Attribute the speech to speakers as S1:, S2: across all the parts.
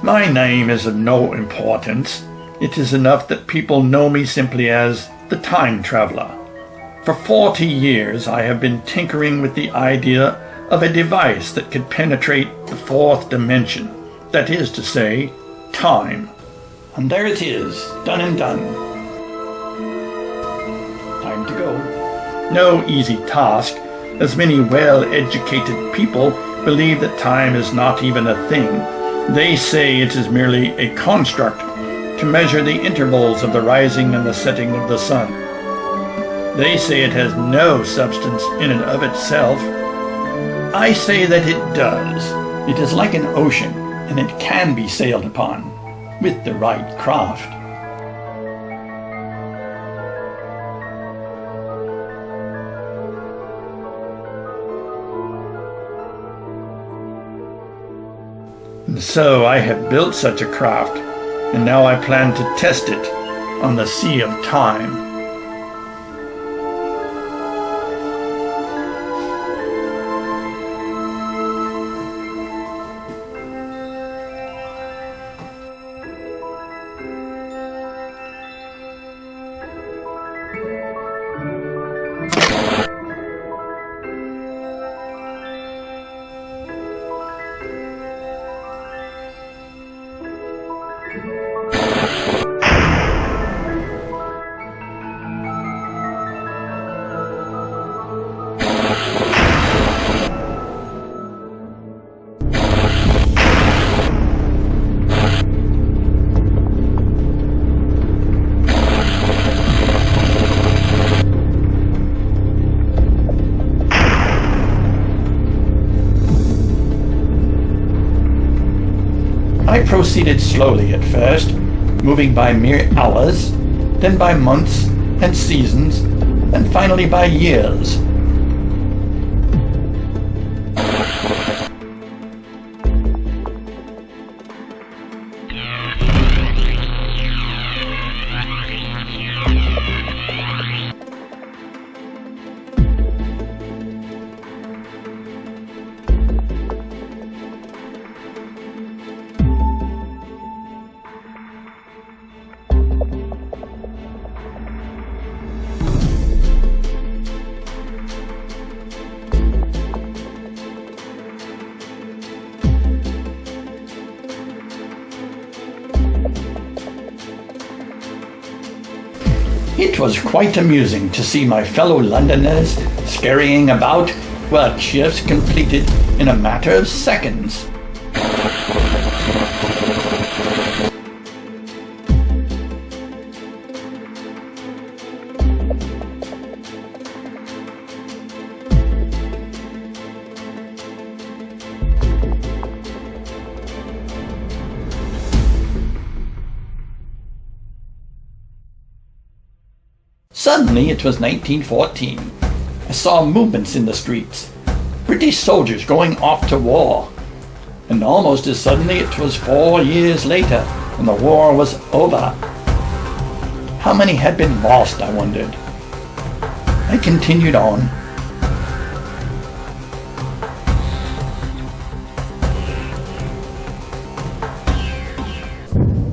S1: My name is of no importance. It is enough that people know me simply as the Time Traveler. For 40 years I have been tinkering with the idea of a device that could penetrate the fourth dimension, that is to say, time. And there it is, done and done. Time to go. No easy task, as many well-educated people believe that time is not even a thing. They say it is merely a construct to measure the intervals of the rising and the setting of the sun. They say it has no substance in and of itself. I say that it does. It is like an ocean, and it can be sailed upon with the right craft. And so I have built such a craft, and now I plan to test it on the Sea of Time. I proceeded slowly at first, moving by mere hours, then by months and seasons, and finally by years. It was quite amusing to see my fellow Londoners scurrying about while shifts completed in a matter of seconds. Suddenly it was 1914. I saw movements in the streets. British soldiers going off to war. And almost as suddenly it was 4 years later, and the war was over. How many had been lost, I wondered. I continued on.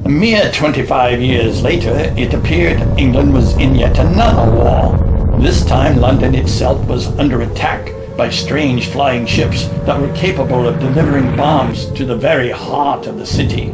S1: A mere 25 years later, it appeared England was in yet another war. This time London itself was under attack by strange flying ships that were capable of delivering bombs to the very heart of the city.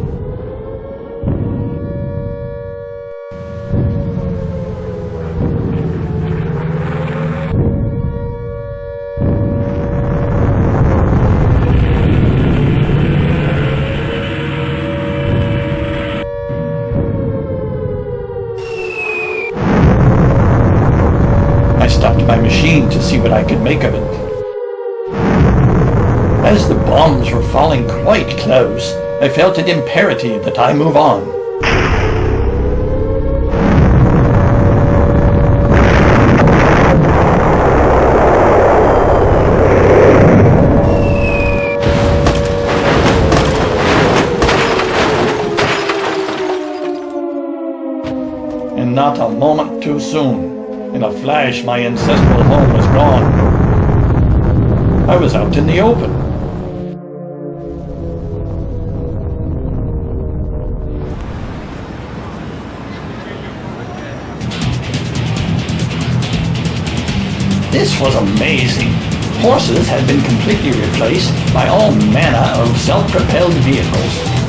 S1: I stopped my machine to see what I could make of it. As the bombs were falling quite close, I felt it imperative that I move on. and not a moment too soon. In a flash, my ancestral home was gone. I was out in the open. This was amazing. Horses had been completely replaced by all manner of self-propelled vehicles.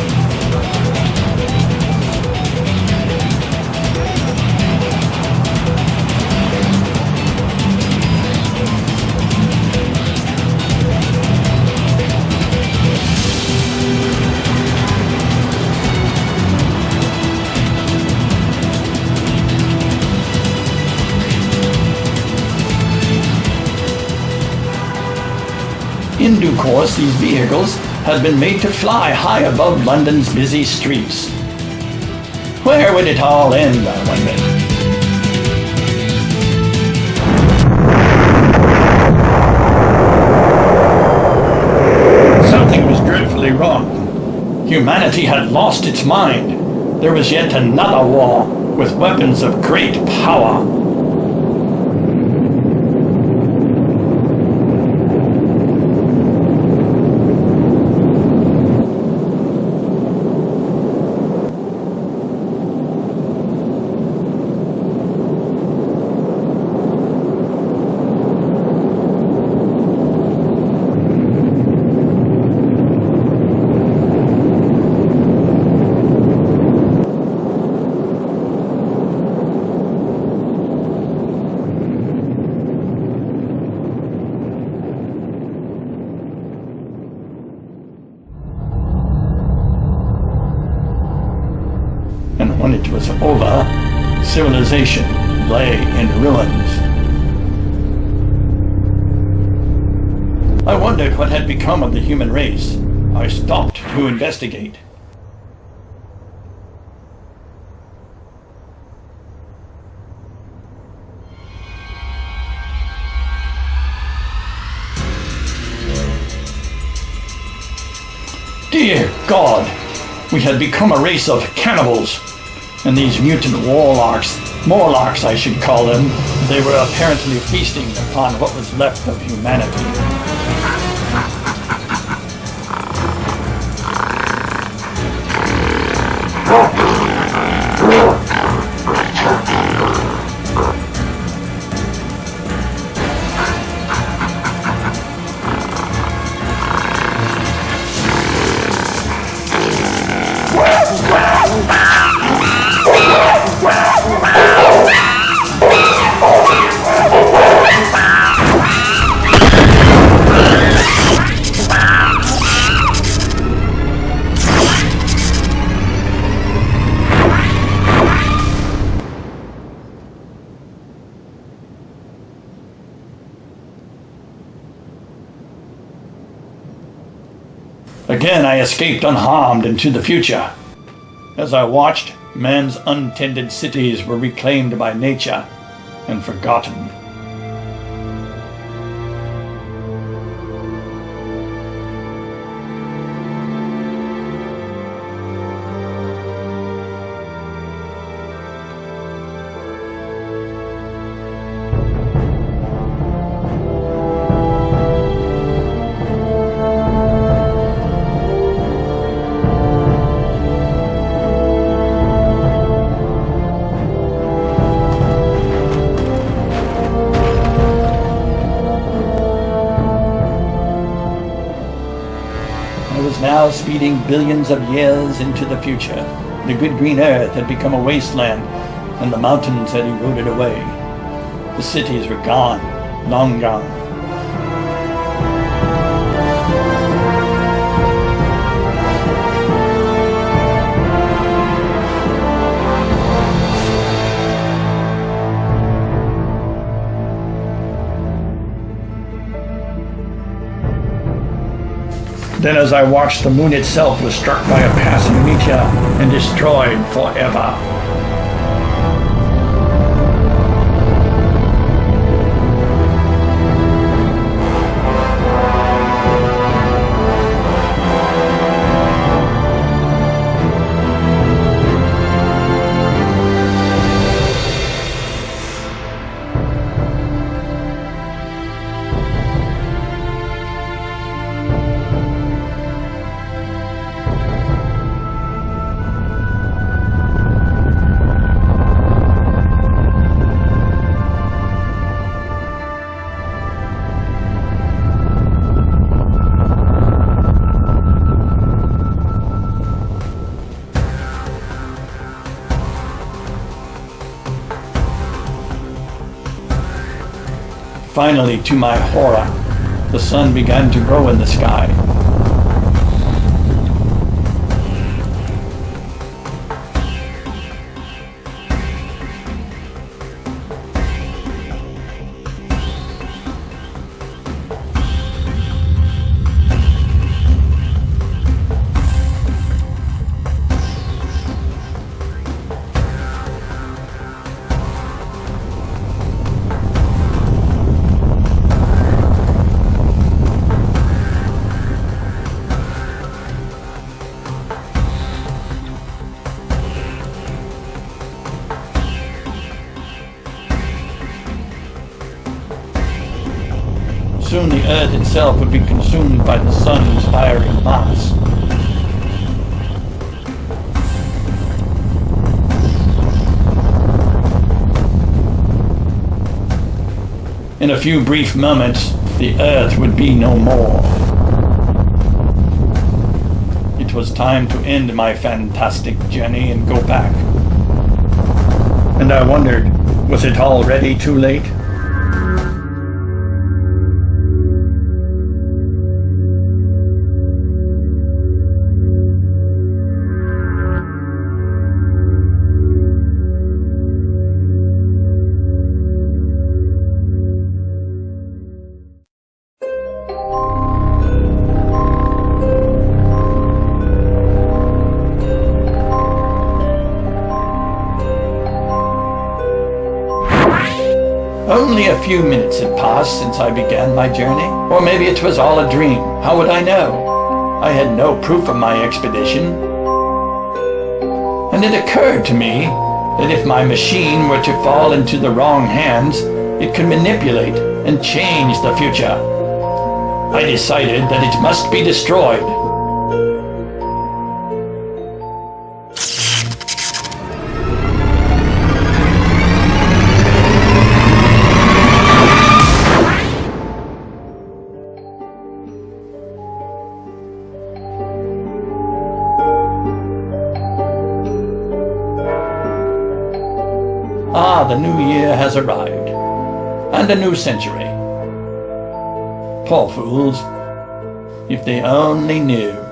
S1: In due course, these vehicles had been made to fly high above London's busy streets. Where would it all end, I wondered? Something was dreadfully wrong. Humanity had lost its mind. There was yet another war with weapons of great power. And when it was over, civilization lay in ruins. I wondered what had become of the human race. I stopped to investigate. Dear God, we had become a race of cannibals. And these mutant warlocks, Morlocks I should call them, they were apparently feasting upon what was left of humanity. Again, I escaped unharmed into the future. As I watched, man's untended cities were reclaimed by nature and forgotten. I was now speeding billions of years into the future. The good green earth had become a wasteland, and the mountains had eroded away. The cities were gone, long gone. Then as I watched, the moon itself was struck by a passing meteor and destroyed forever. Finally, to my horror, the sun began to grow in the sky. Soon the earth itself would be consumed by the sun's fiery mass. In a few brief moments, the earth would be no more. It was time to end my fantastic journey and go back. And I wondered, was it already too late? Only a few minutes had passed since I began my journey. Or maybe it was all a dream. How would I know? I had no proof of my expedition. And it occurred to me that if my machine were to fall into the wrong hands, it could manipulate and change the future. I decided that it must be destroyed. Ah, the new year has arrived, and a new century. Poor fools, if they only knew.